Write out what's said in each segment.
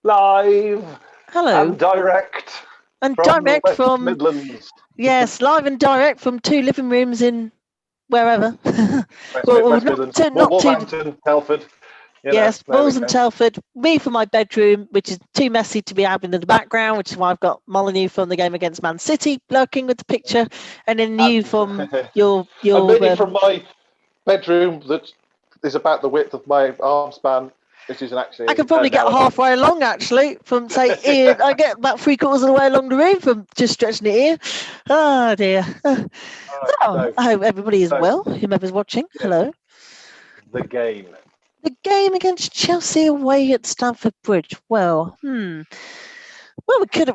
Live Hello. and direct And from the direct West from, Midlands, yes, live and direct from two living rooms in wherever. well, West not Midlands, too, not too, Wolverhampton, Telford. yes, There we Balls and go. Telford. Me for my bedroom, which is too messy to be having in the background, which is why I've got Molyneux from the game against Man City lurking with the picture. And then you And, from your, and your, me um, from my bedroom that is about the width of my arm span, which isn't I actually could probably get now. halfway along actually from say ear. I get about 3/4 of the way along the room from just stretching it here. Oh dear. Right, Oh, I hope everybody is so well. Whomever's watching, yes, hello. the game. The game against Chelsea away at Stamford Bridge. Well, we could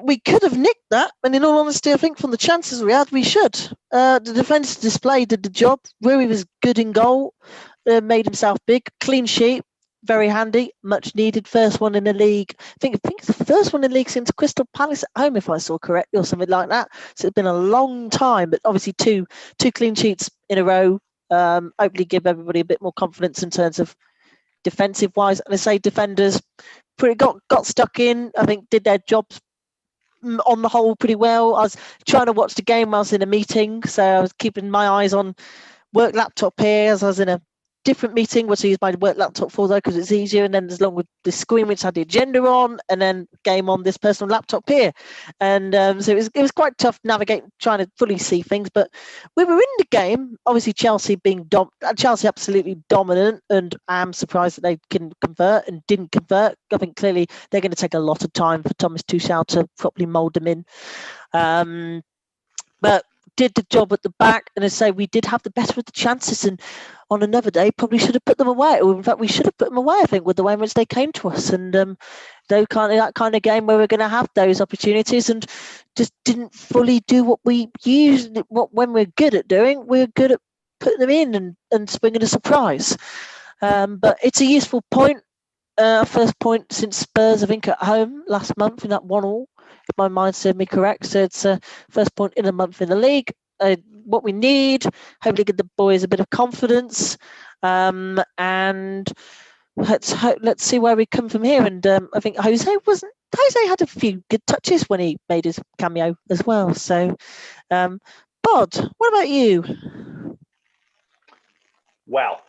have nicked that, and in all honesty, I think from the chances we had, we should. The defence display did the job. Rui was good in goal, made himself big, clean sheet, very handy, much needed. First one in the league. I think it's the first one in the league since Crystal Palace at home, if I saw correctly, or something like that. So it's been a long time, but obviously two clean sheets in a row. Hopefully, give everybody a bit more confidence in terms of defensive wise. And I say defenders pretty got stuck in. I think did their jobs on the whole pretty well. I was trying to watch the game while I was in a meeting, so I was keeping my eyes on work laptop here as I was in a different meeting, which I use my work laptop for though because it's easier. And then there's along with the screen which had the agenda on, and then game on this personal laptop here. And so it was quite tough navigating, trying to fully see things. But we were in the game. Obviously, Chelsea being Chelsea absolutely dominant, and I'm surprised that they can convert and didn't convert. I think clearly they're going to take a lot of time for Thomas Tuchel to properly mould them in. But did the job at the back, and I say we did have the better of the chances, and on another day probably should have put them away. Or in fact, we should have put them away. I think with the way in which they came to us, and that kind of game where we're going to have those opportunities, and just didn't fully do what we usually when we're good at doing. We're good at putting them in and springing a surprise. But it's a useful point. First point since Spurs, I think, at home last month in that 1-1, if my mind serves me correct. So it's first point in a month in the league. What we need, hopefully, give the boys a bit of confidence, and let's see where we come from here. And I think Jose had a few good touches when he made his cameo as well. So, Bod, what about you? Well,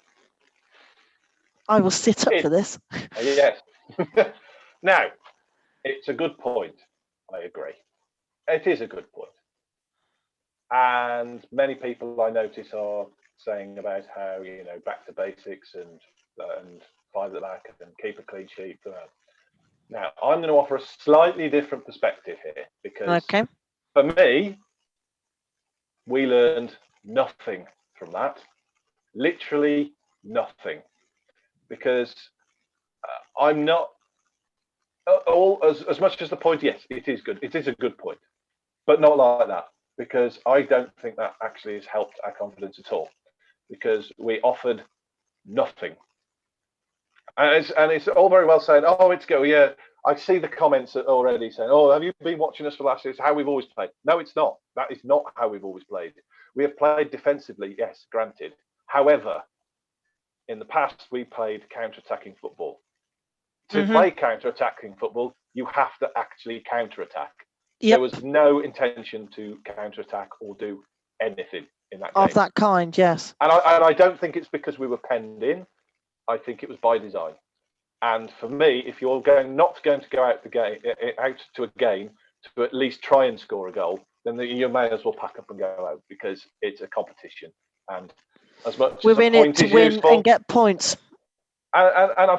I will sit up for this. Yes. Now, it's a good point. I agree. It is a good point. And many people I notice are saying about how, back to basics and five at the back and keep a clean sheet. Now, I'm going to offer a slightly different perspective here because Okay. for me, we learned nothing from that. Literally nothing. Because I'm not all as much as the point. Yes, it is good. It is a good point, but not like that because I don't think that actually has helped our confidence at all. Because we offered nothing, and it's all very well saying, "Oh, it's go." Yeah, I see the comments already saying, "Oh, have you been watching us for last year? It's how we've always played." No, it's not. That is not how we've always played. We have played defensively, yes, granted. However, in the past, we played counter-attacking football. To play counter-attacking football, you have to actually counter-attack. Yep. There was no intention to counter-attack or do anything in that game. Of that kind, yes. And I don't think it's because we were penned in. I think it was by design. And for me, if you're not going to go out to a game to at least try and score a goal, then you may as well pack up and go out because it's a competition. And as much we're as a in point it to is win useful, and get points. And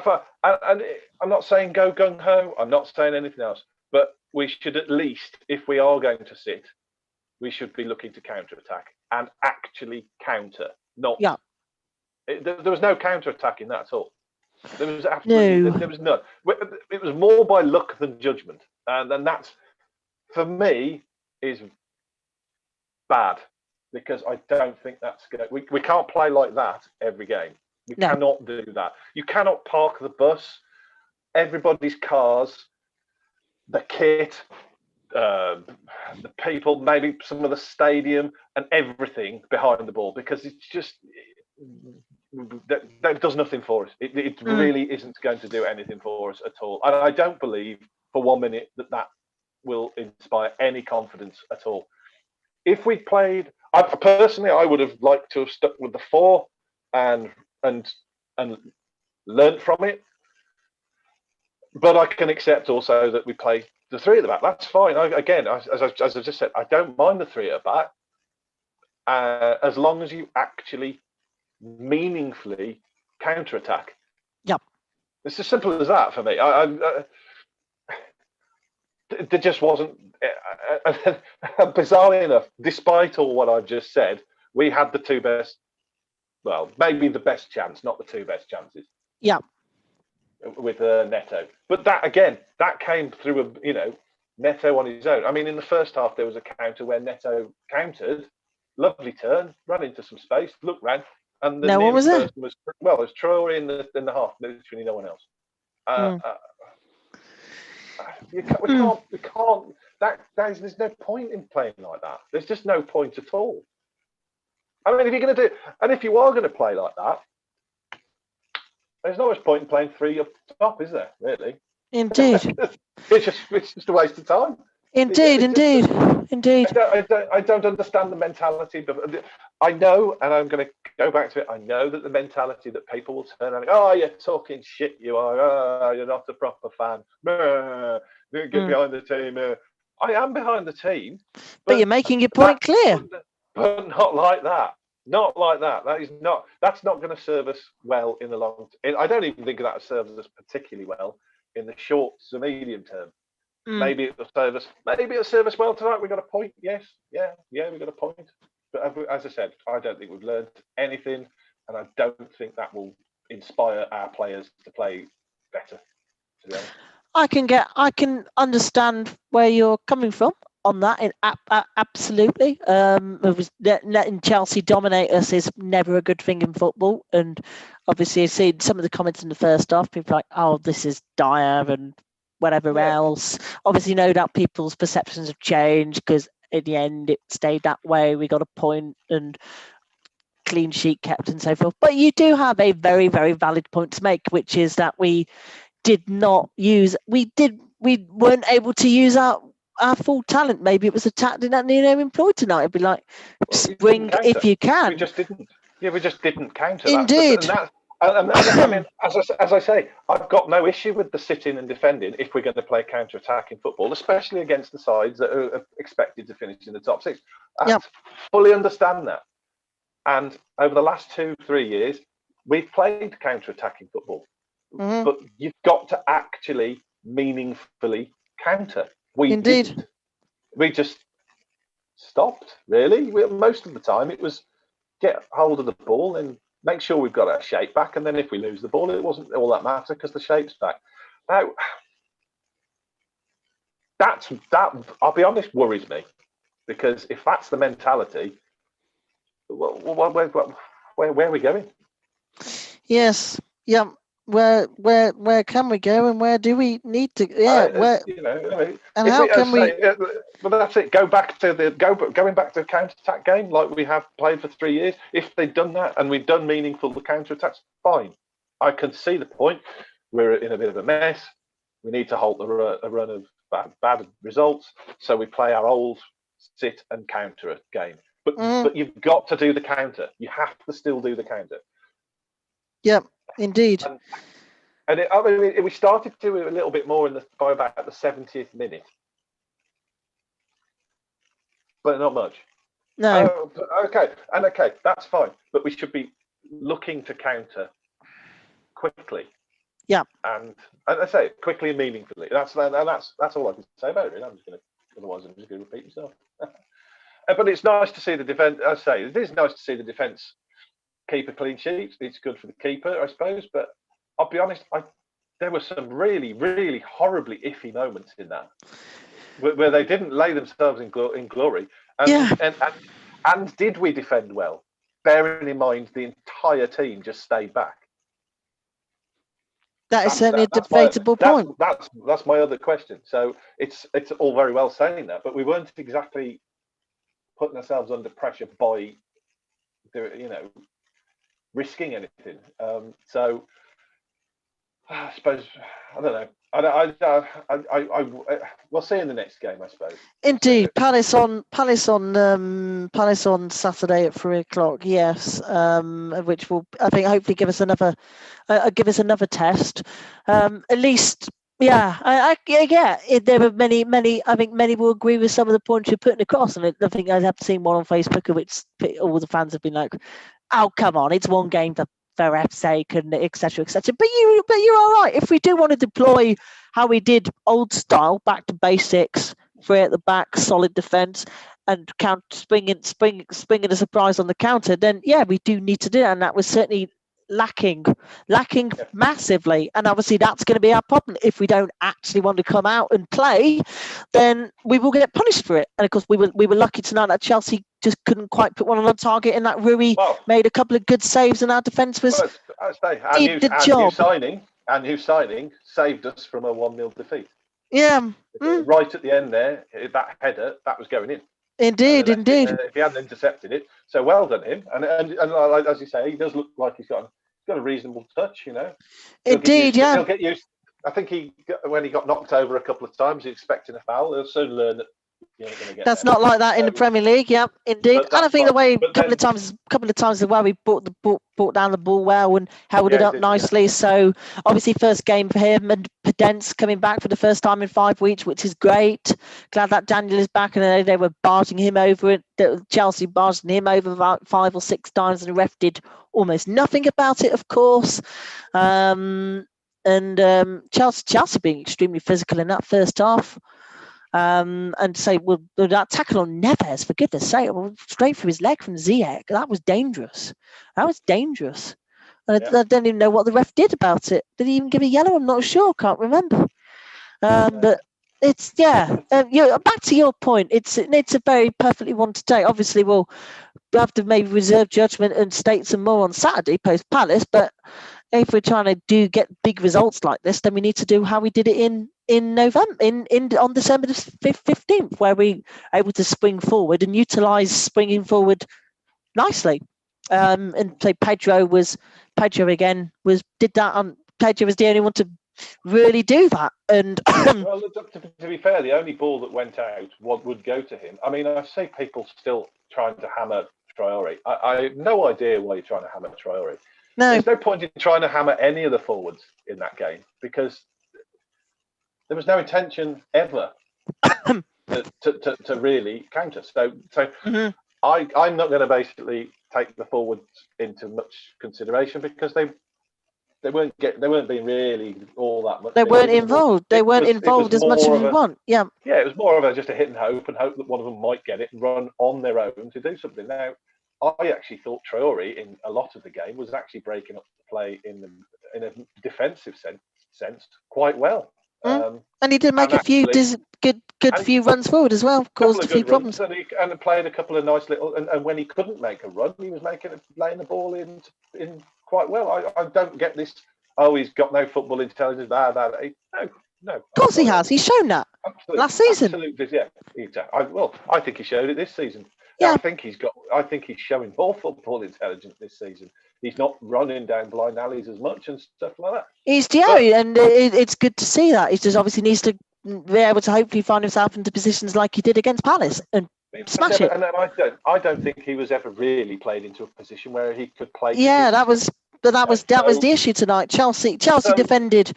I'm not saying go gung ho. I'm not saying anything else. But we should at least, if we are going to sit, we should be looking to counter attack and actually counter. Not. Yeah. There was no counter attack in that at all. There was absolutely there was none. It was more by luck than judgment, and that's for me is bad because I don't think that's good. We can't play like that every game. We cannot do that. You cannot park the bus, everybody's cars, the kit, the people, maybe some of the stadium and everything behind the ball because it's just that does nothing for us. It really isn't going to do anything for us at all. And I don't believe for 1 minute that will inspire any confidence at all. If we played, personally, I would have liked to have stuck with the 4 and learnt from it. But I can accept also that we play the 3 at the back. That's fine. As I just said, I don't mind the 3 at the back, as long as you actually meaningfully counter-attack. Yep. It's as simple as that for me. There just wasn't. Bizarrely enough, despite all what I've just said, we had the 2 best. Well, maybe the best chance, not the 2 best chances. Yeah. With Neto, but that came through Neto on his own. I mean, in the first half there was a counter where Neto countered, lovely turn, ran into some space, looked round, and the no one was there. It was Traore in the half, literally no one else. We can't. There's no point in playing like that. There's just no point at all. I mean, if you're going to do, and if you are going to play like that, there's not much point in playing 3 up top, is there? Really? Indeed. it's just a waste of time. Indeed. I don't understand the mentality, but I know, and I'm going to go back to it. I know that the mentality that people will turn around, oh, you're talking shit, you are. Oh, you're not a proper fan. Get behind the team. I am behind the team, but you're making your point clear. But not like that. Not like that. That's not going to serve us well in the long term. I don't even think that serves us particularly well in the short to medium term. Maybe it'll serve us. Maybe it'll serve us well tonight. We got a point. Yes, yeah, we got a point. But as I said, I don't think we've learned anything, and I don't think that will inspire our players to play better. To be honest, I can understand where you're coming from on that. Absolutely. Letting Chelsea dominate us is never a good thing in football. And obviously, I've seen some of the comments in the first half. People are like, "Oh, this is dire," and whatever else. Obviously, no doubt people's perceptions have changed because in the end, it stayed that way. We got a point and clean sheet kept and so forth. But you do have a very, very valid point to make, which is that we weren't able to use our full talent. Maybe it was a tactic that Nuno employed tonight. It'd be like, spring if you can. We just didn't. Yeah, we just didn't counter. Indeed. I mean, as I say, I've got no issue with the sitting and defending if we're going to play counter-attacking football, especially against the sides that are expected to finish in the top 6. I fully understand that. And over the last 2-3 years, we've played counter-attacking football. But you've got to actually meaningfully counter. We didn't. We just stopped, really. Most of the time, it was get hold of the ball and make sure we've got our shape back. And then if we lose the ball, it wasn't all that matter because the shape's back. Now, that, I'll be honest, worries me. Because if that's the mentality, where are we going? Yes. Yeah. Where can we go and where do we need to? Yeah, and how can we? Well, that's it. Going back to the counter-attack game like we have played for 3 years. If they'd done that and we'd done meaningful counter-attacks, fine. I can see the point. We're in a bit of a mess. We need to halt a run of bad results. So we play our old sit and counter game. But you've got to do the counter. You have to still do the counter. Yep. Indeed. We started to do it a little bit more by about the 70th minute, but not much. No. Okay, that's fine. But we should be looking to counter quickly. Yeah. And I say quickly and meaningfully. That's all I can say about it. Otherwise, I'm just going to repeat myself. But it's nice to see the defense. I say it is nice to see the defense keep a clean sheet. It's good for the keeper, I suppose. But I'll be honest, there were some really, really horribly iffy moments in that where they didn't lay themselves in glory. And did we defend well? Bearing in mind the entire team just stayed back. That is certainly a debatable point. That's my other question. So it's all very well saying that, but we weren't exactly putting ourselves under pressure by, risking anything. So I suppose I don't know. We'll see in the next game, I suppose. Indeed, Palace on Saturday at 3:00. Yes, which will, I think, hopefully give us another test. At least, yeah, there were many. I think many will agree with some of the points you're putting across, and I think I have seen one on Facebook of which all the fans have been like, "Oh, come on, it's one game for F's sake," and etc. etc. But you're all right. If we do want to deploy how we did old style, back to basics, three at the back, solid defence, and springing a surprise on the counter, then yeah, we do need to do that, and that was certainly lacking massively. And obviously that's going to be our problem. If we don't actually want to come out and play, then we will get punished for it. And of course we were lucky tonight that Chelsea just couldn't quite put one on target, and that Rui made a couple of good saves, and our defence was did the job. Our new signing saved us from a 1-0 defeat. Yeah. Right at the end there, that header, that was going in. Indeed. If he hadn't intercepted it, so well done him. And as you say, he does look like he's got a reasonable touch, you know. Indeed, he'll get used. I think when he got knocked over a couple of times, he's expecting a foul. He'll soon learn that. That's not like that in the Premier League, yeah, indeed. And I think the way a couple of times the way we brought down the ball well and held it up nicely. Yeah. So obviously first game for him, and Podence coming back for the first time in 5 weeks, which is great. Glad that Daniel is back, and they were barging him over it. Chelsea barging him over about 5 or 6 times, and the ref did almost nothing about it, of course. Chelsea being extremely physical in that first half. And say, well, that tackle on Neves, for goodness sake, straight through his leg from Ziyech, that was dangerous. I don't even know what the ref did about it. Did he even give a yellow? I'm not sure. Can't remember. But it's back to your point. It's a very perfectly one to take. Obviously, we'll have to maybe reserve judgment and state some more on Saturday post Palace. But if we're trying to get big results like this, then we need to do how we did it in November, on December the 15th, where we were able to spring forward and utilise springing forward nicely. And say Pedro did that. Pedro was the only one to really do that. And well, to be fair, the only ball that went out would go to him. I mean, I see people still trying to hammer Traore. I have no idea why you're trying to hammer Traore. No. There's no point in trying to hammer any of the forwards in that game, because there was no intention ever to really counter. So mm-hmm. I'm not going to basically take the forwards into much consideration, because they weren't being really all that much. They weren't involved. They weren't involved as much as we want. Yeah. Yeah, it was more of just a hit and hope that one of them might get it and run on their own to do something. Now, I actually thought Traore in a lot of the game was actually breaking up the play in a defensive sense quite well. And he did make a few good few runs forward as well, caused a few problems. And played a couple of nice little. And when he couldn't make a run, he was laying the ball in quite well. I don't get this. Oh, he's got no football intelligence. No. Of course he has. He's shown that last season. Absolutely, yeah. I think he showed it this season. Yeah. I think he's showing more football intelligence this season. He's not running down blind alleys as much and stuff like that. And it's good to see that. He just obviously needs to be able to hopefully find himself into positions like he did against Palace and smash it. And I don't think he was ever really played into a position where he could play. Yeah, that was the issue tonight. Chelsea defended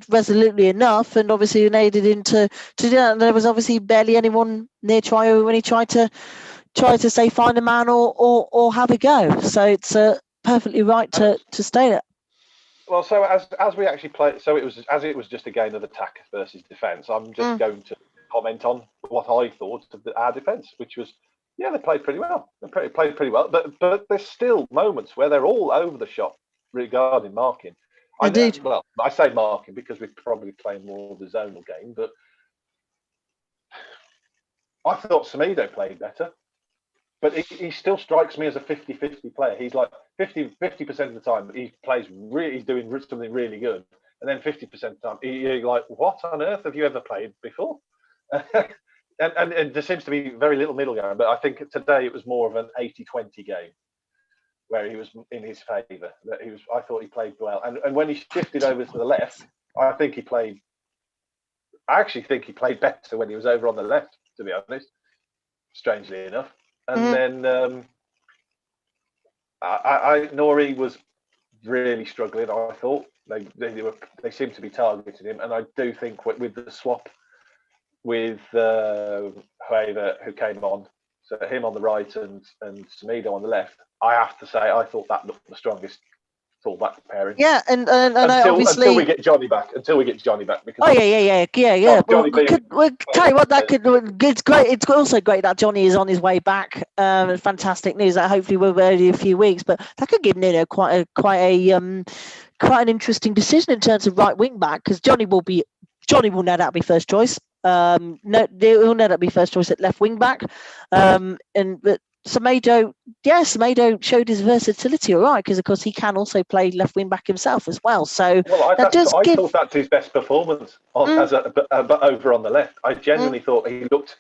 resolutely enough, and obviously enabled into to do that. And there was obviously barely anyone near Traore when he tried to say find a man or have a go. So it's perfectly right to state it. Well, so as we actually played, so it was just a game of attack versus defence. I'm just going to comment on what I thought of our defence, which was. Yeah, they played pretty well. Played pretty well, but there's still moments where they're all over the shop regarding marking. Indeed. I say marking because we're probably playing more of the zonal game, but I thought Semedo played better. But he still strikes me as a 50-50 player. He's like 50% of the time he's doing something really good, and then 50% of the time you're like, what on earth have you ever played before? And there seems to be very little middle ground, but I think today it was more of an 80-20 game where he was in his favour. I thought he played well, and when he shifted over to the left, I actually think he played better when he was over on the left, to be honest. Strangely enough, and then Nori was really struggling. I thought they seemed to be targeting him, and I do think with the swap with whoever who came on, so him on the right and Semedo on the left, I have to say I thought that looked the strongest fullback pairing. Yeah, and until we get Johnny back. Because yeah. Well, Johnny we'll tell you what, it's great. It's also great that Johnny is on his way back. Fantastic news that hopefully will be only a few weeks, but that could give Nuno quite an interesting decision in terms of right wing back, because Johnny will no doubt be first choice. He'll no doubt be first choice at left wing back. But Semedo showed his versatility, all right, because of course he can also play left wing back himself as well. So I thought that's his best performance over on the left. I genuinely thought he looked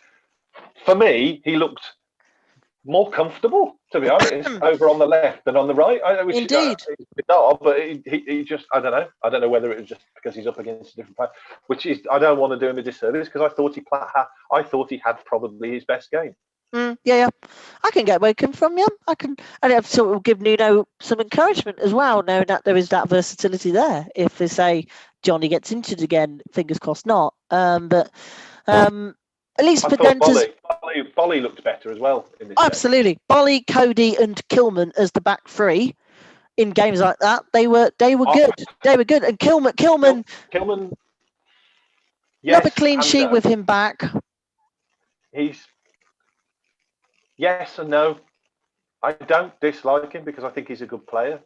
more comfortable, to be honest, over on the left than on the right. Indeed. But he just, I don't know whether it was just because he's up against a different player, which is, I don't want to do him a disservice, because I thought he had probably his best game. Yeah, I can get where it comes from. Yeah, and it sort of give Nuno some encouragement as well, knowing that there is that versatility there. If they say Johnny gets injured again, fingers crossed not. But at least Podence's Bolly looked better as well in this absolutely. game. Bolly, Cody, and Kilman as the back three in games like that, they were good. They were good, and Kilman, yes, another clean sheet with him back. He's yes and no. I don't dislike him because I think he's a good player.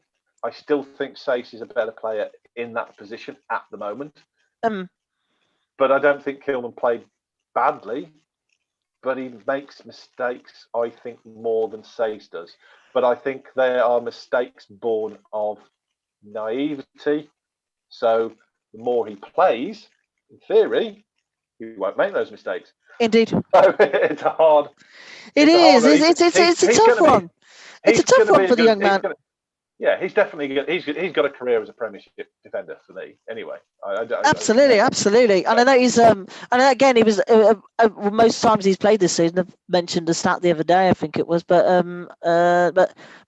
I still think Sace is a better player in that position at the moment. But I don't think Kilman played badly. But he makes mistakes, I think, more than Sace does. But I think there are mistakes born of naivety. So the more he plays, in theory, he won't make those mistakes. Indeed. So it's a hard. It's a tough one. It's a tough one for the young man. He's definitely he's got a career as a Premiership defender for me. Anyway, absolutely. And I know he's and again he was most times he's played this season. I've mentioned the stat the other day, I think it was, but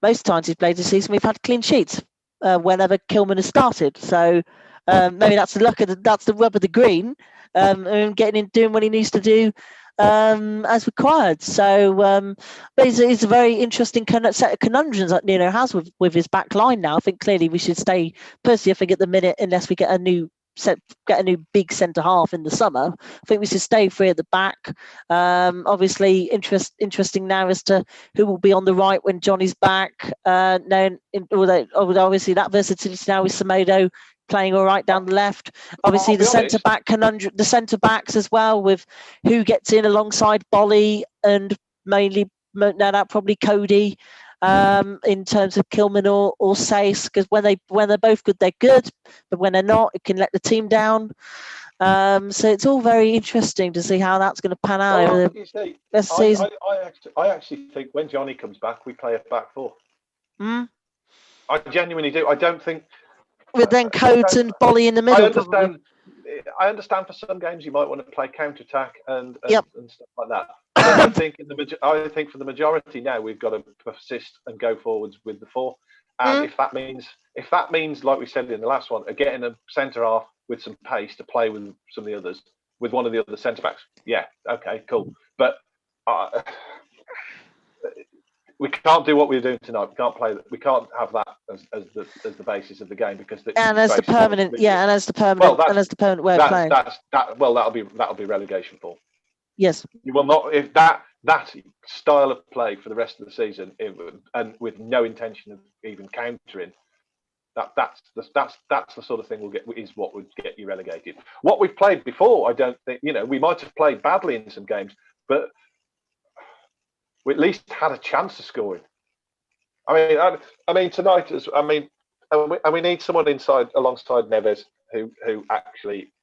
most times he's played this season we've had clean sheets whenever Kilman has started. So maybe that's the rub of the green, and getting in doing what he needs to do. As required. So but it's a very interesting set of conundrums that Nuno has with his back line now. I think clearly we should stay, personally, I think at the minute, unless we get a new big centre half in the summer, I think we should stay free at the back. Obviously interesting now as to who will be on the right when Johnny's back. Obviously that versatility now with Semedo playing all right down the left. Obviously the centre back conundrum, the centre backs as well, with who gets in alongside Bolly and mainly probably Cody, in terms of Kilman or Sace, because when they're both good, they're good, but when they're not, it can let the team down. So it's all very interesting to see how that's going to pan out over the rest of the season. I actually think when Johnny comes back, we play a back four. I genuinely do. I don't think. With then Codes and Bolly in the middle. I understand for some games you might want to play counter-attack and stuff like that. I think for the majority now we've got to persist and go forwards with the four. And if that means, like we said in the last one, getting a centre half with some pace to play with some of the others, with one of the other centre backs, yeah, okay, cool. But we can't do what we're doing tonight. We can't have that as the basis of the game, because as the permanent way of playing. That'll be relegation form. Yes. You will not, if that style of play for the rest of the season, and with no intention of even countering, that's the sort of thing is what would get you relegated. What we've played before, I don't think, we might have played badly in some games, but we at least had a chance of scoring. I mean tonight, and we need someone alongside Neves who actually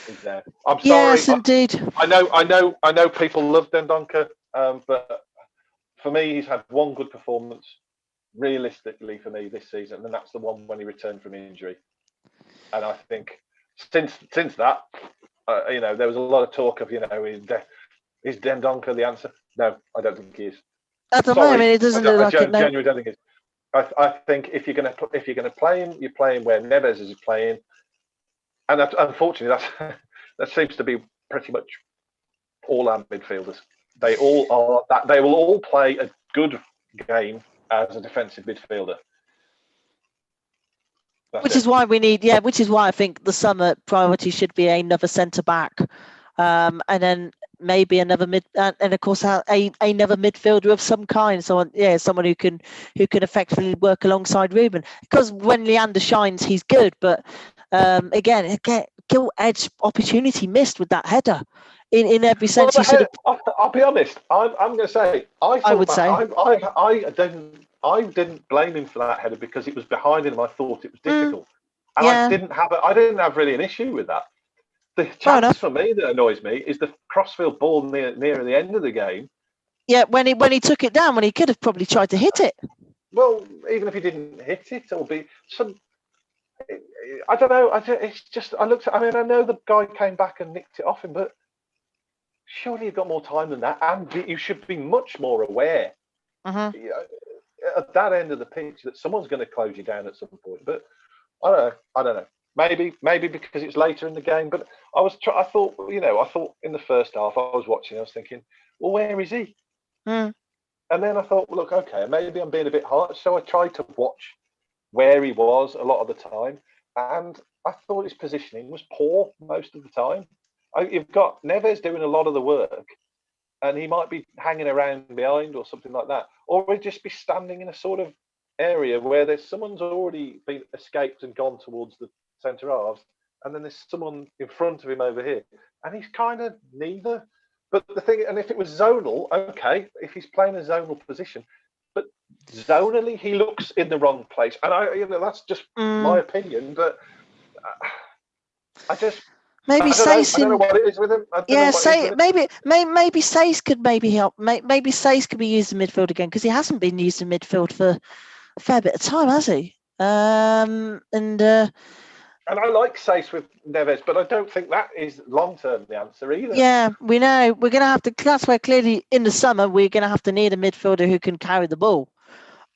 is there. I'm sorry. Yes, indeed. I know people love Dendoncker, but for me, he's had one good performance. realistically for me this season, and that's the one when he returned from injury. And I think since that, there was a lot of talk of, is Dendoncker the answer? No, I don't think he is. I don't know. I mean, it doesn't look like it. No. Genuinely don't think it is. I think if you're going to play him, you're playing where Neves is playing, and unfortunately, that seems to be pretty much all our midfielders. They all are that. They will all play a good game as a defensive midfielder. Which is why we need, which is why I think the summer priority should be another centre back, and then maybe another and of course another midfielder of some kind. So someone who can effectively work alongside Ruben. Because when Leander shines, he's good, but again, gilt edge opportunity missed with that header. In every sense, I'll be honest. I'm going to say I didn't blame him for that header because it was behind him. I thought it was difficult, and I didn't have really an issue with that. The chance for me that annoys me is the crossfield ball near the end of the game. Yeah, when he took it down, when he could have probably tried to hit it. Well, even if he didn't hit it, it'll be some. I don't know. It's just I looked at. I mean, I know the guy came back and nicked it off him, but surely you've got more time than that, and you should be much more aware at that end of the pitch that someone's going to close you down at some point. But I don't know. Maybe because it's later in the game. But I thought in the first half I was watching. I was thinking, well, where is he? And then I thought, well, look, okay, maybe I'm being a bit harsh. So I tried to watch where he was a lot of the time, and I thought his positioning was poor most of the time. You've got Neves doing a lot of the work, and he might be hanging around behind or something like that, or he'd just be standing in a sort of area where someone's already been escaped and gone towards the centre halves, and then there's someone in front of him over here, and he's kind of neither. But the thing, and if it was zonal, okay, if he's playing a zonal position, but zonally he looks in the wrong place, and that's just my opinion, but I just. Maybe Saïss. I don't know what it is with him. Maybe Saïss could help. Maybe Saïss could be used in midfield again because he hasn't been used in midfield for a fair bit of time, has he? And I like Saïss with Neves, but I don't think that is long term the answer either. Yeah, we know we're going to have to. That's where clearly in the summer we're going to have to need a midfielder who can carry the ball.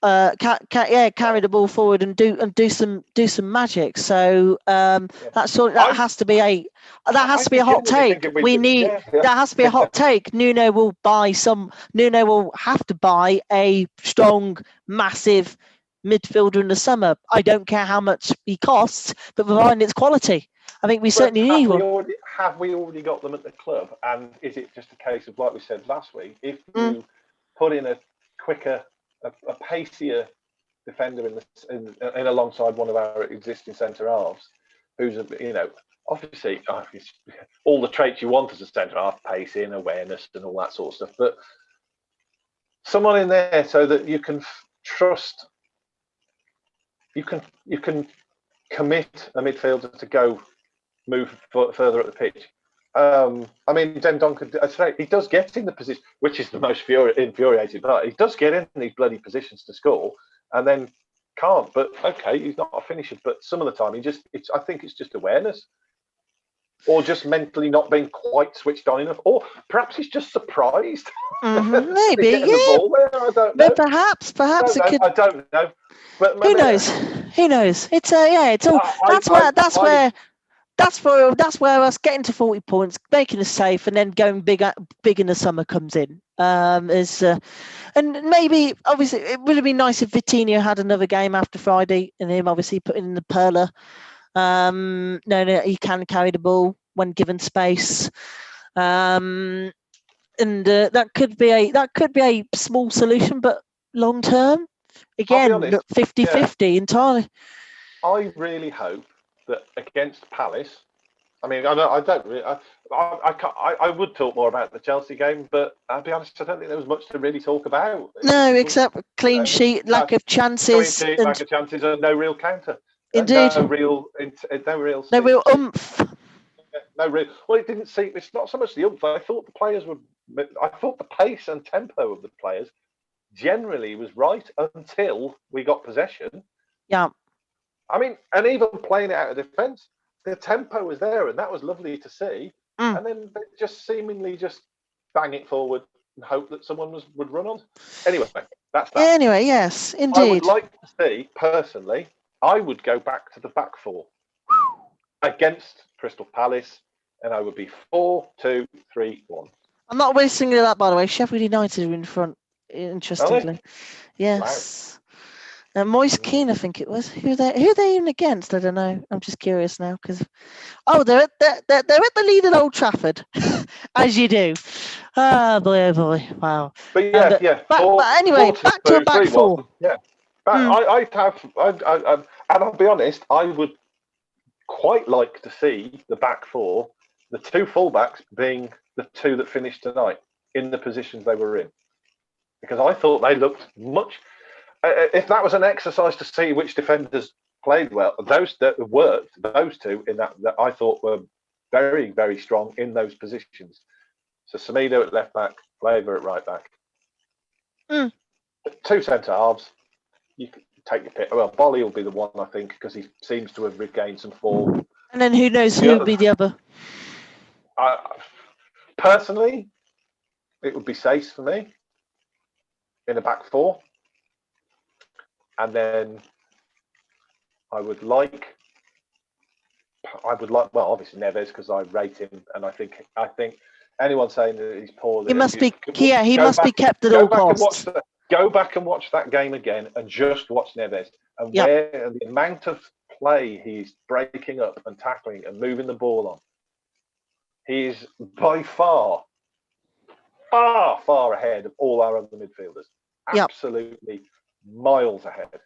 Carry the ball forward and do some magic. So that has to be a hot take. That has to be a hot take. Nuno will have to buy a strong, massive midfielder in the summer. I don't care how much he costs, but providing it's quality. I think we certainly need one. Have we already got them at the club? And is it just a case of, like we said last week, if you put in a quicker, a pacier defender in alongside one of our existing centre halves, who's obviously all the traits you want as a centre half, pacing, awareness, and all that sort of stuff, but someone in there so that you can trust, you can commit a midfielder to move further up the pitch. I mean, Dendoncker, he does get in the position, which is the most infuriating part. He does get in these bloody positions to score, and then can't. But okay, he's not a finisher. But some of the time, I think it's just awareness, or just mentally not being quite switched on enough, or perhaps he's just surprised. Maybe, yeah. I don't know. Perhaps it could. I don't know. But who knows? Who knows? It's It's all. That's where us getting to 40 points, making us safe, and then going big in the summer comes in. And maybe obviously it would have been nice if Vitinho had another game after Friday, and him obviously putting in the Perla. No, he can carry the ball when given space, and that could be a small solution, but long term, again, 50-50 entirely. I really hope that against Palace, I mean, I don't really. I would talk more about the Chelsea game, but I'll be honest, I don't think there was much to really talk about. No, except clean sheet, lack of chances, lack of chances, and no real counter. Indeed, no real oomph. No real. Well, it didn't seem. It's not so much the oomph. I thought the pace and tempo of the players generally was right until we got possession. Yeah. I mean, and even playing it out of defence, the tempo was there, and that was lovely to see. Mm. And then they just seemingly just bang it forward and hope that someone would run on. Anyway, that's that. Anyway, yes, I indeed. would like to see, personally, I would go back to the back four against Crystal Palace, and I would be 4-2-3-1. I'm not really singling it out, by the way. Sheffield United are in front, interestingly. Yes. Moise Keane, I think it was. Who are they even against? I don't know. I'm just curious now because they're at the lead at Old Trafford, as you do. Oh boy, wow. But yeah. But anyway, back to a back four. Yeah, and I'll be honest, I would quite like to see the back four, the two fullbacks being the two that finished tonight in the positions they were in, because I thought they looked much. If that was an exercise to see which defenders played well, those that worked, those two in that I thought were very, very strong in those positions. So Semedo at left back, Flavor at right back. Two centre halves. You can take your pick. Well, Bolly will be the one, I think, because he seems to have regained some form. And then who knows who would be the other? Personally, it would be Sace for me in a back four. And then I would like, well, obviously Neves, because I rate him, and I think anyone saying that he's poor, he must be kept at all costs. Go back and watch that game again, and just watch Neves and where the amount of play he's breaking up and tackling and moving the ball on. He's by far ahead of all our other midfielders. Absolutely. Miles ahead.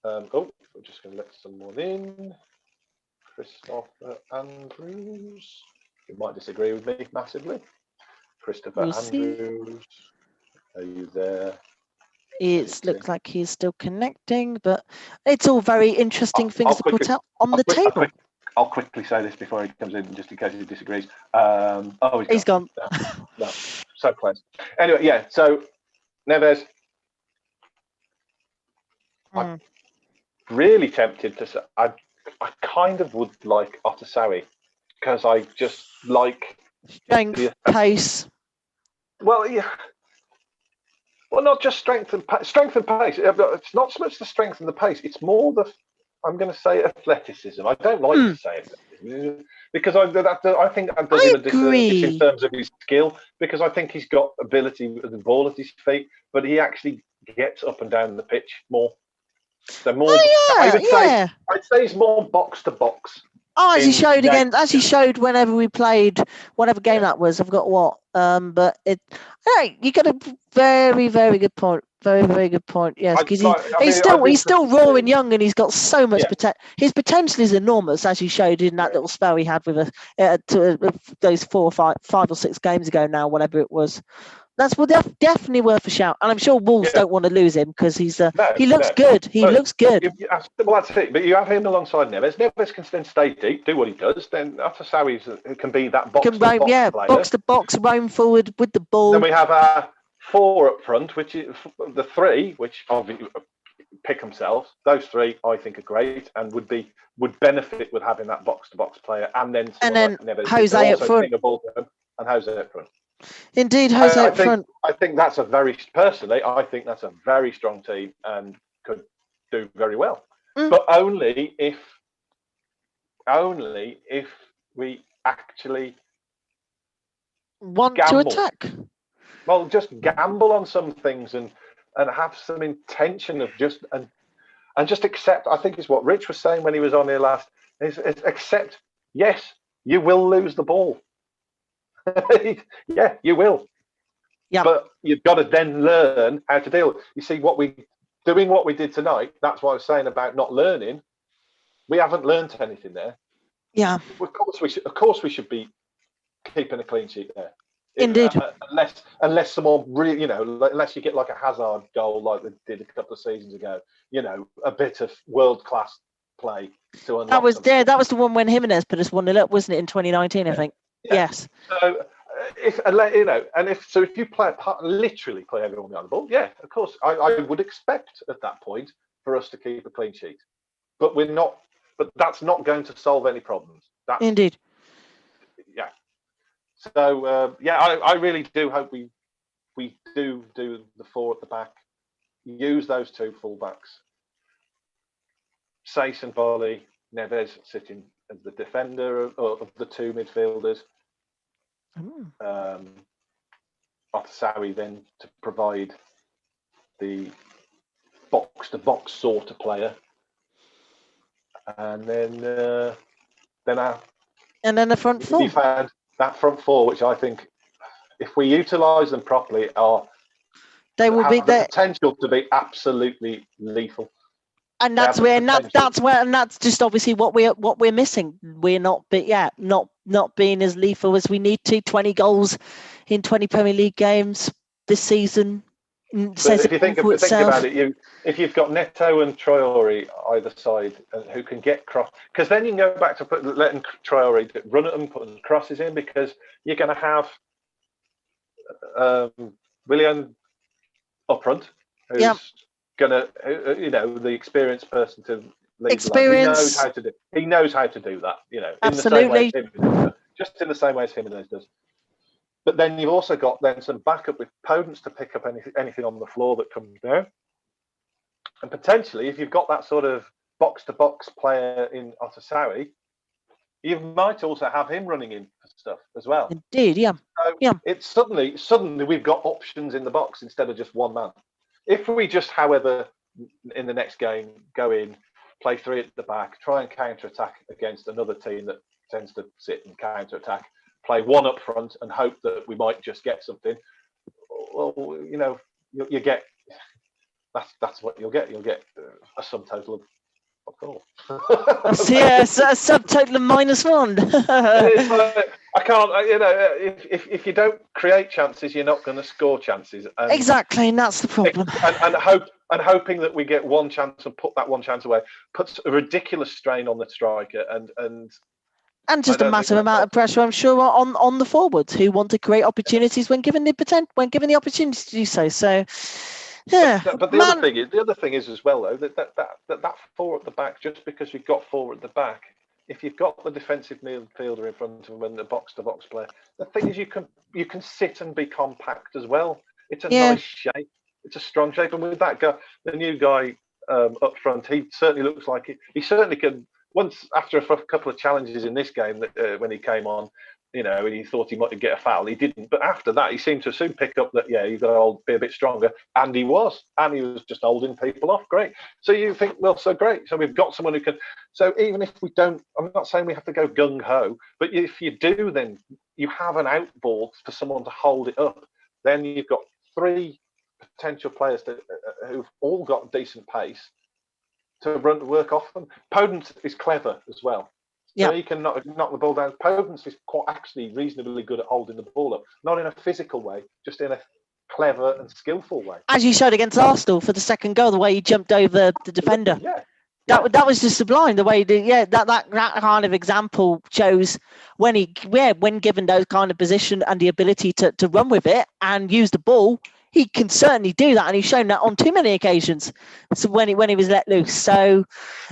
We're just going to let someone in. Christopher Andrews. You might disagree with me massively. Christopher Andrews. Are you there? It looks like he's still connecting, but it's all very interesting things to put out on the table. I'll quickly say this before he comes in, just in case he disagrees. He's gone. No, so close. Anyway, yeah. So Neves. I'm really tempted to say I kind of would like Otasowie because I just like strength, pace. Well, yeah. Well, not just strength and pace. It's not so much the strength and the pace. It's more I'm going to say athleticism. I don't like to say athleticism because I think that does him a disservice in terms of his skill, because I think he's got ability with the ball at his feet, but he actually gets up and down the pitch more. So more, I'd say he's more box to box. As he showed again, as he showed whenever we played, whatever game that was. I've got what, but you got a very, very good point. Very, very good point. Yes, because he's still raw and young, and he's got so much potential. His potential is enormous, as he showed in that little spell he had with us those 5 or 6 games ago now, whatever it was. That's definitely worth a shout, and I'm sure Wolves don't want to lose him because he looks good. He looks good. Well, that's it. But you have him alongside Neves. Neves can then stay deep, do what he does. Then Otasowie can be that box to box player. Box to box, roam forward with the ball. Then we have our 4 up front, which is the 3, which obviously pick themselves. Those 3, I think, are great and would benefit with having that box to box player, and then like Neves, Jose up front, and Jose up front. Indeed, Jose up front. I think that's a very strong team and could do very well, but only if we actually want to attack. Well, just gamble on some things and have some intention of just accept. I think is what Rich was saying when he was on here last. Is accept. Yes, you will lose the ball. Yeah, you will. Yeah. But you've got to then learn how to deal. You see, what we did tonight. That's what I was saying about not learning. We haven't learned anything there. Yeah. Of course we should be keeping a clean sheet there. Indeed. Unless someone really, unless you get like a Hazard goal like they did a couple of seasons ago, a bit of world class play to unlock. That was the one when Jimenez put us 1-0 up, wasn't it, in 2019? I think. Yeah. Yes. So if you literally play everyone behind the ball, yeah, of course, I would expect at that point for us to keep a clean sheet, but we're not. But that's not going to solve any problems. Indeed. Yeah. So I really do hope we do the four at the back, use those two fullbacks, Saïss and Bolly, Neves sitting as the defender of the two midfielders. Otasowie then to provide the box-to-box sort of player, and then the front four. We found that front four, which I think, if we utilise them properly, have the potential to be absolutely lethal. And that's just obviously what we're missing. We're not being as lethal as we need to. 20 goals in 20 Premier League games this season. But if you think about it, if you've got Neto and Traoré either side who can get cross, because then you can go back to letting Traoré run at them, putting crosses in, because you're going to have Willian up front, who's going to, the experienced person to lead the line. He knows how to do that. Absolutely. Just in the same way as Jimenez does. But then you've also got some backup with Podence to pick up anything on the floor that comes down. And potentially, if you've got that sort of box-to-box player in Otasowie, you might also have him running in for stuff as well. Indeed, yeah. So it's suddenly we've got options in the box instead of just one man. If we just, however, in the next game, go in, play three at the back, try and counter-attack against another team that tends to sit and counter-attack, play one up front and hope that we might just get something. Well, you get that's what you'll get. You'll get a subtotal of a subtotal of -1. I can't. If you don't create chances, you're not going to score chances. Exactly, and that's the problem. And hoping that we get one chance and put that one chance away puts a ridiculous strain on the striker and just a massive amount of pressure, I'm sure, on the forwards who want to create opportunities when given the opportunity to do so. So, yeah. But the other thing is as well, though, that four at the back. Just because you've got four at the back, if you've got the defensive midfielder in front of them and the box-to-box player, the thing is you can sit and be compact as well. It's a nice shape. It's a strong shape, and with that guy, the new guy up front, he certainly looks like it. He certainly can. Once after a couple of challenges in this game, when he came on, he thought he might get a foul. He didn't, but after that, he seemed to soon pick up that you've got to be a bit stronger, and he was just holding people off. Great. So you think, well, so great. So we've got someone who can. So even if we don't, I'm not saying we have to go gung ho, but if you do, then you have an out ball for someone to hold it up. Then you've got three potential players who've all got decent pace to work off them. Podence is clever as well. So he can knock the ball down. Podence is actually reasonably good at holding the ball up, not in a physical way, just in a clever and skillful way. As you showed against Arsenal for the second goal, the way he jumped over the defender. That was just sublime. The way he did, that kind of example shows when given those kind of position and the ability to run with it and use the ball, he can certainly do that, and he's shown that on too many occasions. So when he was let loose, so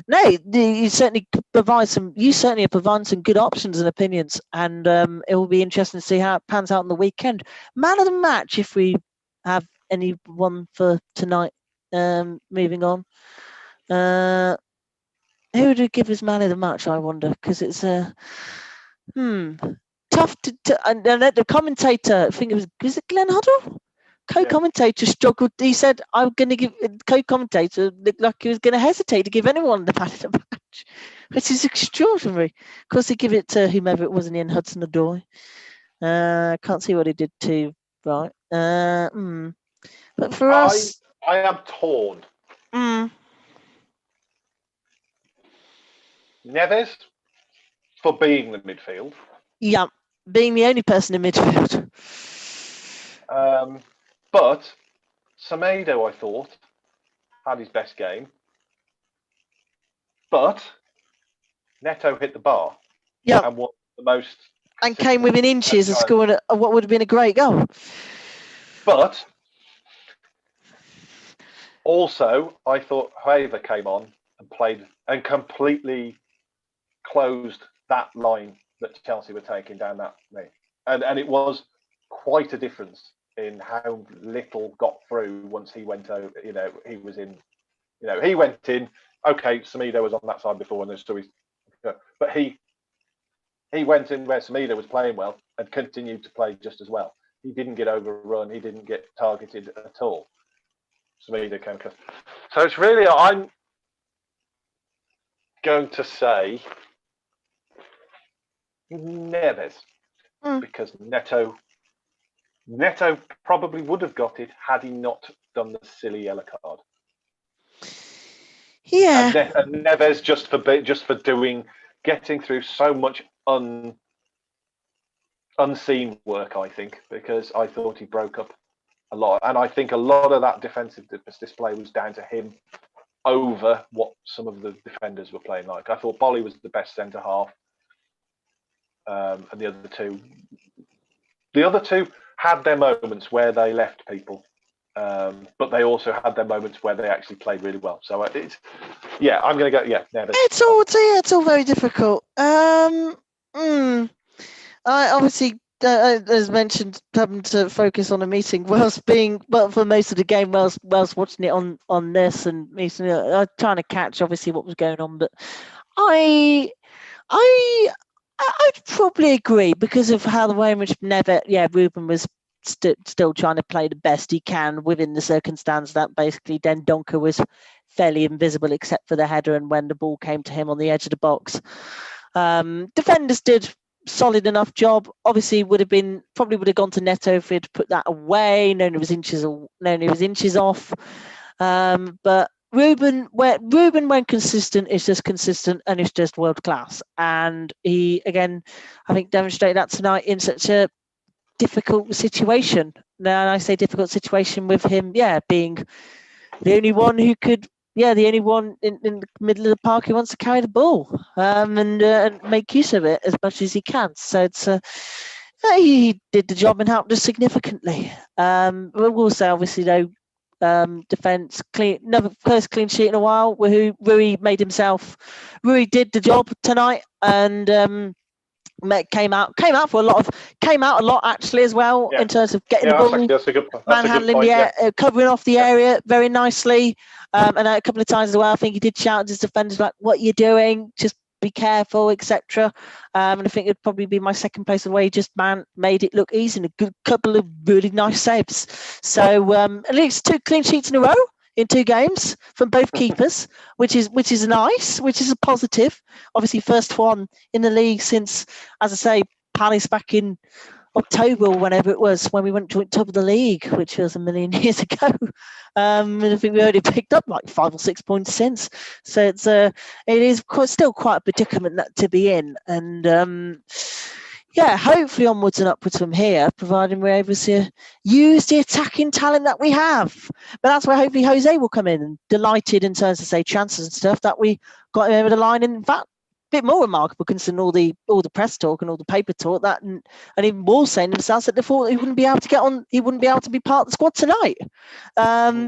no, you certainly provide some good options and opinions, and it will be interesting to see how it pans out on the weekend. Man of the match, if we have anyone for tonight. Moving on, who would we give as man of the match? I wonder, because it's tough to. And the commentator, I think was it Glenn Hoddle? Co-commentator struggled. He said, "I'm going to give." Co-commentator looked like he was going to hesitate to give anyone the man of the match, which is extraordinary. Of course, he give it to whomever it was in the end, Hudson-Odoi. Can't see what he did to right. But for us, I am torn. Neves for being the midfield. Yeah, being the only person in midfield. But Semedo, I thought, had his best game. But Neto hit the bar. Yeah. And was the most And came within inches of scoring what would have been a great goal. But also, I thought Hoever came on and played and completely closed that line that Chelsea were taking down that way. And it was quite a difference in how little got through once he went over. He was in. He went in. Okay, Semedo was on that side before, and so but he went in where Semedo was playing well and continued to play just as well. He didn't get overrun. He didn't get targeted at all. Semedo came close. So it's really, I'm going to say Neves, because Neto probably would have got it had he not done the silly yellow card. Yeah. And Neves just for getting through so much unseen work, I think, because I thought he broke up a lot, and I think a lot of that defensive display was down to him over what some of the defenders were playing like. I thought Bolly was the best centre half, and the other two had their moments where they left people, but they also had their moments where they actually played really well. So I'm going to go. Yeah, Neves. It's all very difficult. I obviously, as mentioned, having to focus on a meeting for most of the game, whilst watching it on this and meeting, trying to catch obviously what was going on. But I'd probably agree because of how the way in which Ruben was still trying to play the best he can within the circumstance that basically Dendoncker was fairly invisible except for the header and when the ball came to him on the edge of the box. Defenders did solid enough job. Obviously would have gone to Neto if he'd put that away, known it was inches off. But Ruben when consistent is just consistent and it's just world class. And he again I think demonstrated that tonight in such a difficult situation. Now I say difficult situation with him, being the only one who could the only one in the middle of the park who wants to carry the ball and make use of it as much as he can. So it's he did the job and helped us significantly. But also, obviously, though, defence clean, another first clean sheet in a while. Rui did the job tonight and came out a lot actually as well in terms of getting the ball, that's a good point. manhandling covering off the area very nicely. And a couple of times as well, I think he did shout at his defenders like, "What you doing? Just be careful," etc. And I think it'd probably be my second place away. He just made it look easy and a good couple of really nice saves. So at least 2 clean sheets in a row in 2 games from both keepers, which is nice, which is a positive. Obviously, first one in the league since, as I say, Palace back in October or whenever it was when we went to top of the league, which was a million years ago. And I think we already picked up like 5 or 6 points since. So it is still quite a predicament to be in. And hopefully onwards and upwards from here, providing we're able to use the attacking talent that we have. But that's where hopefully Jose will come in and delighted in terms of say chances and stuff that we got him over the line. And in fact, bit more remarkable considering all the press talk and all the paper talk that and even more saying themselves that they thought he wouldn't be able to be part of the squad tonight.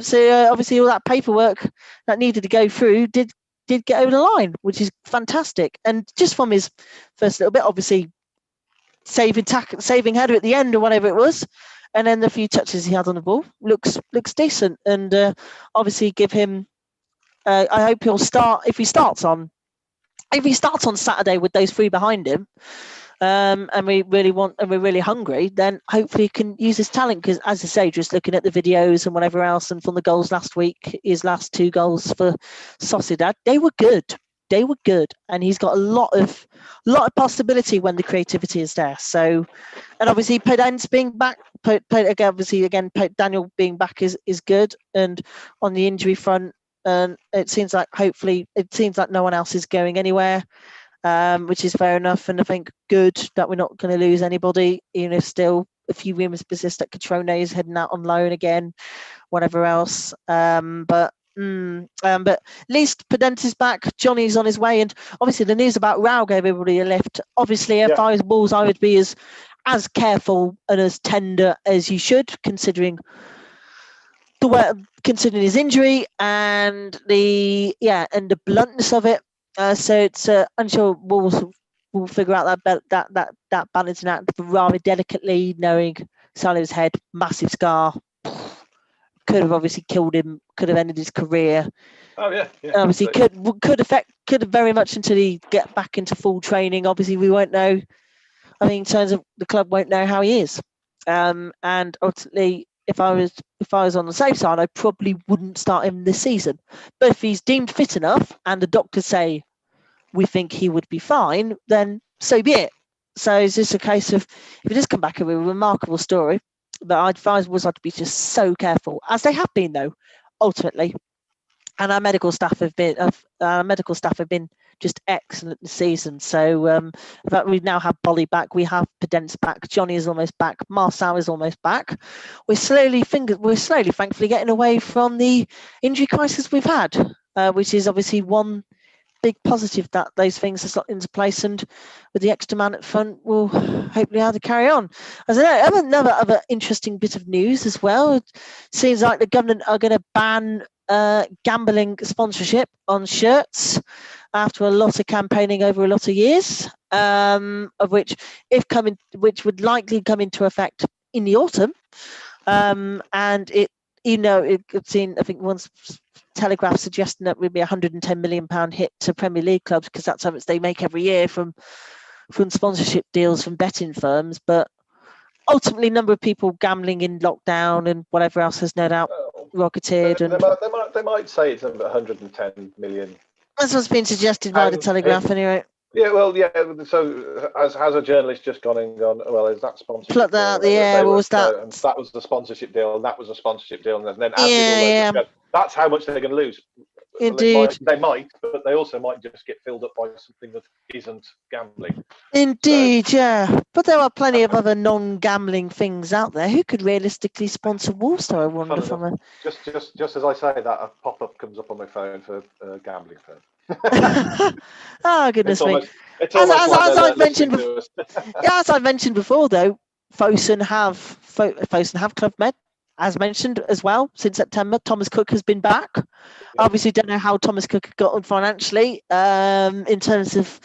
So obviously all that paperwork that needed to go through did get over the line, which is fantastic. And just from his first little bit, obviously saving header at the end or whatever it was, and then the few touches he had on the ball looks decent. And obviously give him. I hope he'll start if he starts on Saturday with those 3 behind him, and we're really hungry, then hopefully he can use his talent. Because as I say, just looking at the videos and whatever else, and from the goals last week, his last 2 goals for Sociedad, they were good, and he's got a lot of possibility when the creativity is there. So, and obviously Podence being back, Daniel being back is good, and on the injury front. And it seems like no one else is going anywhere, which is fair enough. And I think good that we're not going to lose anybody, even if still a few rumors persist that Catrone is heading out on loan again, whatever else. But But at least Podence is back. Johnny's on his way, and obviously the news about Rao gave everybody a lift. Obviously, if I was Wolves, I would be as careful and as tender as you should, considering his injury and the bluntness of it. So it's I'm sure Wolves will figure out that balancing act rather delicately, knowing Salih's head, massive scar, could have obviously killed him, could have ended his career. Oh yeah. Obviously could very much until he get back into full training. Obviously we won't know. I think in terms of the club won't know how he is. And ultimately, if I was on the safe side, I probably wouldn't start him this season. But if he's deemed fit enough and the doctors say we think he would be fine, then so be it. So it's just a case of, if he does come back with a remarkable story, but I'd advise Woodside to be just so careful, as they have been though, ultimately. And our medical staff have been just excellent this season. So in fact, we now have Bolly back, we have Podence back, Johnny is almost back, Marçal is almost back. We're slowly, thankfully, getting away from the injury crisis we've had, which is obviously one big positive that those things are slot into place, and with the extra man at front, we'll hopefully have to carry on. As I know, another other interesting bit of news as well. It seems like the government are going to ban gambling sponsorship on shirts after a lot of campaigning over a lot of years, of which would likely come into effect in the autumn. And it's seen, I think once Telegraph suggesting that would be £110 million hit to Premier League clubs, because that's how much they make every year from sponsorship deals from betting firms. But ultimately, a number of people gambling in lockdown and whatever else has no doubt rocketed. They might say it's about 110 million. That's what's been suggested by the Telegraph, anyway. Yeah, well, yeah. So has a journalist just gone, well, is that sponsorship? Pluck that out the air. What was that? And that was the sponsorship deal, and that was a sponsorship deal, and then added all those. That's how much they're going to lose. Indeed. They might, but they also might just get filled up by something that isn't gambling. Indeed, yeah. But there are plenty of other non-gambling things out there. Who could realistically sponsor Wolves, I wonder? Just as I say that, a pop-up comes up on my phone for a gambling firm. Oh, goodness me. As I've mentioned before, though, Fosun have Club Med, as mentioned as well, since September. Thomas Cook has been back. Yeah. Obviously, don't know how Thomas Cook got on financially in terms of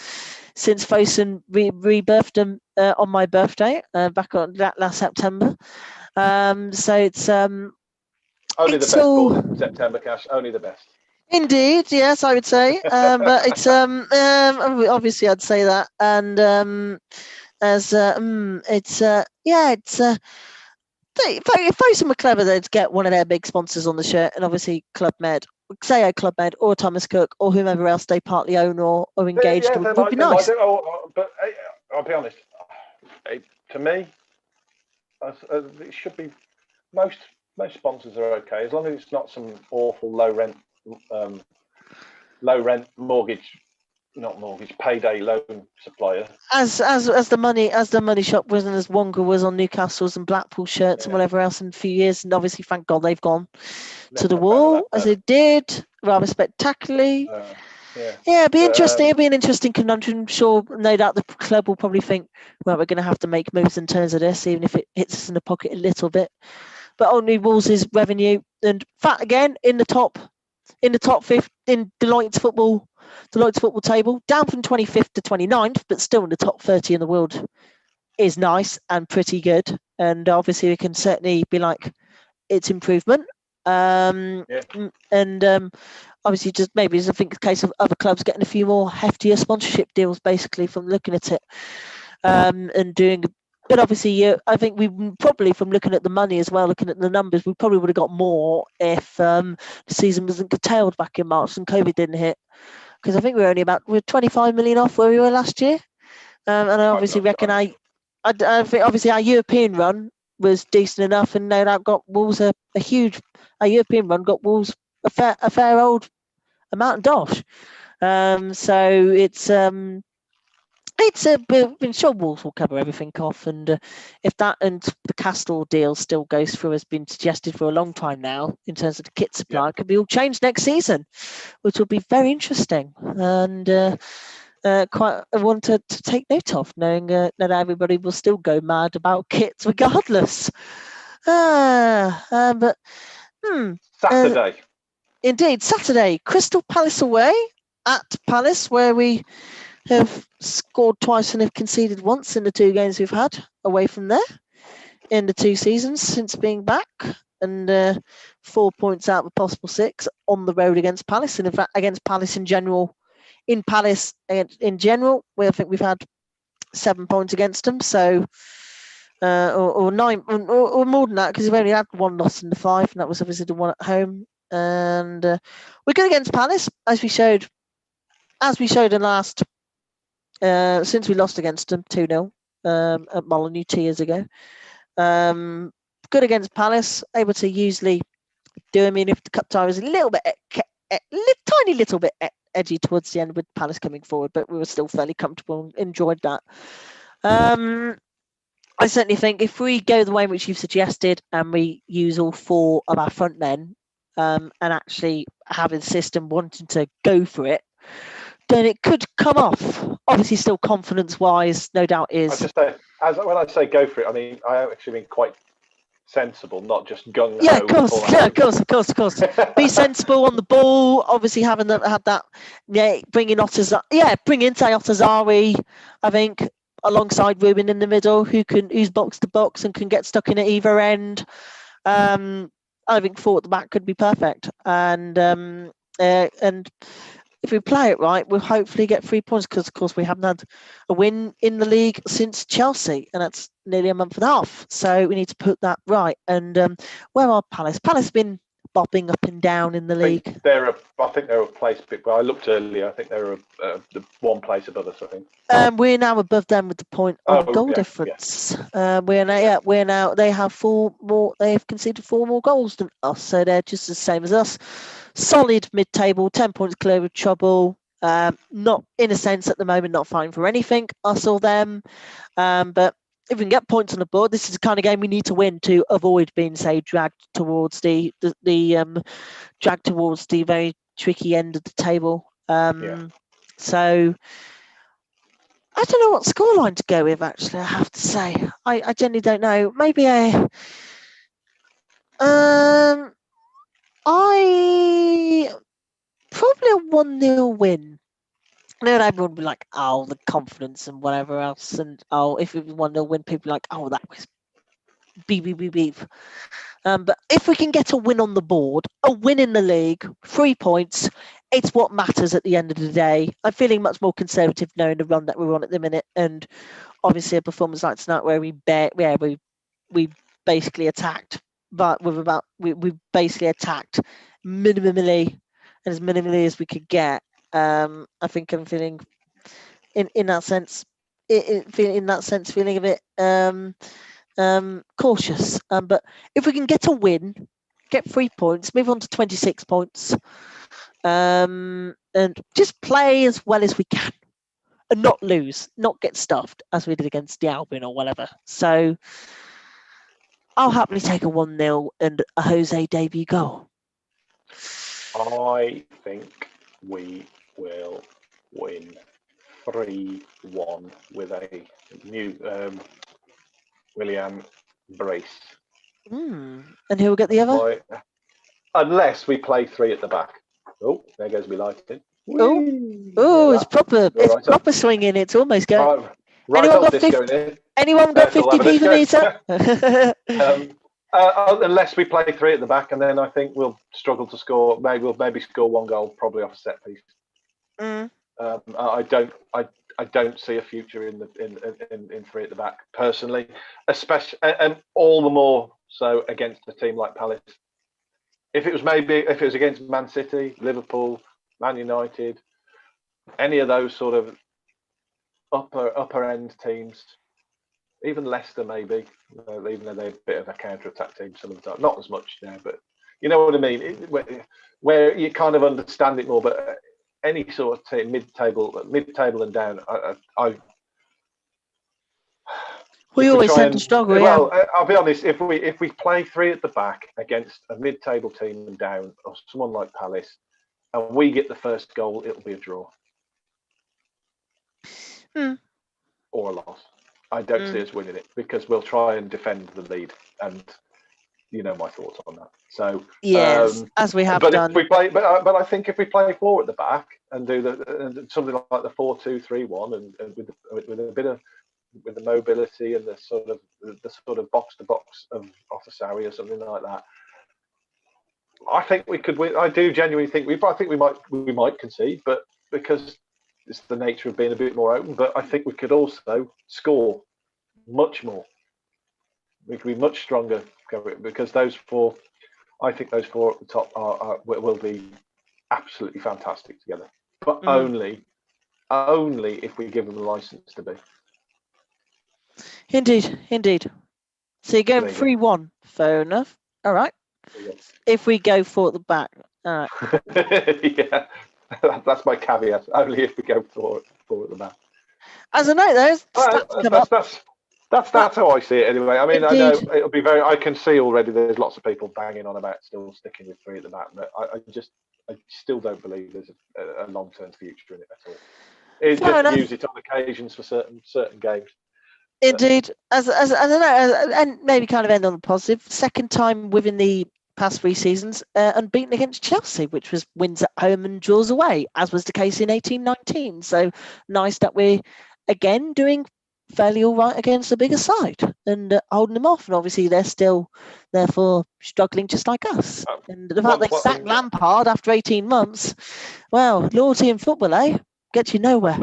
since Fosun rebirthed him on my birthday back on that last September. So it's only the best for September, Cash. Only the best. Indeed, yes, I would say, but it's obviously I'd say that, and if Fosun were clever, they'd get one of their big sponsors on the shirt, and obviously Club Med, say Club Med or Thomas Cook or whomever else they partly own or engaged would be nice. But I'll be honest, to me, it should be most sponsors are okay as long as it's not some awful low rent payday loan supplier. As the money shop was, and as Wonga was on Newcastle's and Blackpool shirts and whatever else in a few years, and obviously thank God they've gone to the wall as it did rather spectacularly. It'd be interesting. It'd be an interesting conundrum. I'm sure, no doubt, the club will probably think, well, we're going to have to make moves in terms of this, even if it hits us in the pocket a little bit. But only Wolves' revenue and fat again in the top 5th in Deloitte's football table, down from 25th to 29th, but still in the top 30 in the world is nice and pretty good. And obviously, we can certainly be like, it's improvement. And obviously, just maybe I think the case of other clubs getting a few more heftier sponsorship deals, basically, from looking at it and doing. But obviously, I think we probably, from looking at the money as well, looking at the numbers, we probably would have got more if the season wasn't curtailed back in March and COVID didn't hit. Because I think we're 25 million off where we were last year. And I obviously reckon I think obviously our European run was decent enough, and no doubt got Wolves our European run got Wolves a fair old amount of dosh. So it's It's a been sure Wolves will cover everything off, and if that and the Castle deal still goes through, has been suggested for a long time now in terms of the kit supply, it could be all changed next season, which will be very interesting and quite one to take note of, knowing that everybody will still go mad about kits regardless. But Saturday. Indeed, Saturday, Crystal Palace away at Palace, where we have scored twice and have conceded once in the 2 games we've had away from there in the 2 seasons since being back, and 4 points out of a possible 6 on the road against Palace, and in fact against Palace in general. In Palace in general, I think we've had 7 points against them, so or 9 or more than that, because we've only had 1 loss in the 5, and that was obviously the one at home. And we're good against Palace, as we showed in last. Since we lost against them 2-0 at Molineux 2 years ago. Good against Palace, able to usually do. I mean, if the cup tie was a little bit, tiny little bit edgy towards the end with Palace coming forward, but we were still fairly comfortable and enjoyed that. I certainly think if we go the way in which you've suggested and we use all 4 of our front men and actually have a system wanting to go for it, then it could come off. Obviously, still confidence-wise, no doubt is. I just say, when I say go for it, I mean I actually mean quite sensible, not just gung ho. Yeah, of course. Yeah, of course. Be sensible on the ball. Obviously, having had that, bring in Tay Otazari, I think, alongside Ruben in the middle, who's box to box and can get stuck in at either end. I think 4 at the back could be perfect, and if we play it right, we'll hopefully get 3 points, because, of course, we haven't had a win in the league since Chelsea, and that's nearly a month and a half. So we need to put that right. And where are Palace? Palace have been bobbing up and down in the league. I think they're a place, but I looked earlier. I think they're the 1 place above us, I think. We're now above them with the point on goal difference. Yeah. We're now. They have 4 more. They have conceded 4 more goals than us, so they're just the same as us. Solid mid-table, 10 points clear of trouble. Not in a sense at the moment, not fighting for anything, us or them. But if we can get points on the board, this is the kind of game we need to win to avoid being, say, dragged towards the very tricky end of the table. So I don't know what scoreline to go with. Actually, I have to say, I genuinely don't know. Maybe I probably a 1-0 win. I know everyone would be like, oh, the confidence and whatever else, and if it was 1-0 win, people are like, oh, that was beep. But if we can get a win on the board, a win in the league, 3 points, it's what matters at the end of the day. I'm feeling much more conservative knowing the run that we're on at the minute, and obviously a performance like tonight where we basically attacked, but we basically attacked minimally and as minimally as we could get. I think I'm feeling in that sense feeling a bit cautious. But if we can get a win, get 3 points, move on to 26 points, and just play as well as we can and not lose, not get stuffed as we did against the Albion or whatever. So I'll happily take a 1-0 and a Jose debut goal. I think we will win 3-1 with a new Willian Brace. And who will get the other? Unless we play 3 at the back. Oh, there goes me lighting. Oh, it's proper. It's proper swinging. It's almost going. Anyone got 50p for meter? Unless we play 3 at the back, and then I think we'll struggle to score. Maybe we'll score 1 goal, probably off a set piece. I don't see a future in 3 at the back personally, especially and all the more so against a team like Palace. If it was against Man City, Liverpool, Man United, any of those sort of upper end teams, even Leicester maybe, even though they're a bit of a counter attack team some of the time, not as much now, but you know what I mean. Where you kind of understand it more, but any sort of team, mid-table and down, We if always try tend and- to struggle, yeah. Well, I'll be honest. If we play 3 at the back against a mid-table team and down, or someone like Palace, and we get the first goal, it'll be a draw. Or a loss. I don't see us winning it because we'll try and defend the lead, and you know my thoughts on that. So Yes, as we have but done. if we play, but I think if we play 4 at the back and do something like the 4-2-3-1, and with a bit of with the mobility and the sort of box to box of Sarri or something like that, I think we could win. I do genuinely think I think we might concede, but because it's the nature of being a bit more open. But I think we could also score much more. We could be much stronger because those 4, I think those 4 at the top will be absolutely fantastic together. But only if we give them the license to be. Indeed. So you're going 3-1. Fair enough. All right. If we go 4 at the back. All right. Yeah. That's my caveat. Only if we go 4 at the back. As a note, those stats come up. That's how I see it anyway. I mean, Indeed. I know it'll be very. I can see already. There's lots of people banging on about still sticking with 3 at the back, but I still don't believe there's a long-term future in it at all. It's just use it on occasions for certain games. Indeed, as I don't know, and maybe kind of end on a positive. Second time within the past 3 seasons, unbeaten against Chelsea, which was wins at home and draws away, as was the case in 18-19. So nice that we're again doing fairly all right against a bigger side and holding them off. And obviously they're still therefore struggling just like us. And the fact they sacked Lampard after 18 months, well, loyalty in football, gets you nowhere.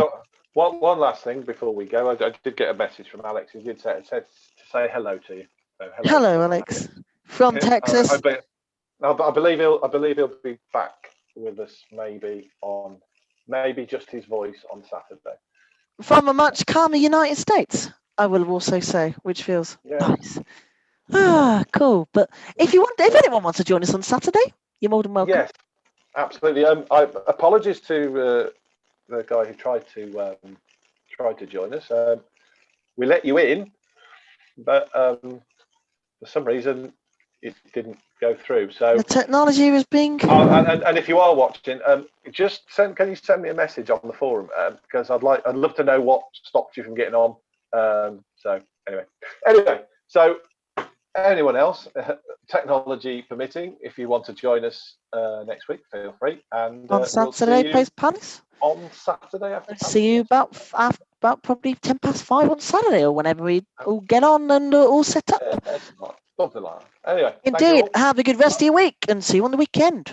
One last thing before we go, I did get a message from Alex. He did say to say hello to you. So hello, Alex, from Texas. I believe he'll be back with us maybe just his voice on Saturday. From a much calmer United States, I will also say, which feels nice. Cool. But if anyone wants to join us on Saturday, you're more than welcome. Yes, absolutely. Apologies to the guy who tried to join us. We let you in, but for some reason it didn't go through. So the technology was being. And if you are watching, just can you send me a message on the forum because I'd love to know what stopped you from getting on. So anyway, so anyone else, technology permitting, if you want to join us next week, feel free. And on Saturday, post Palace. On Saturday after. See you about probably 5:10 on Saturday or whenever we all get on and all set up. Something like that. Anyway, indeed. Have a good rest of your week and see you on the weekend.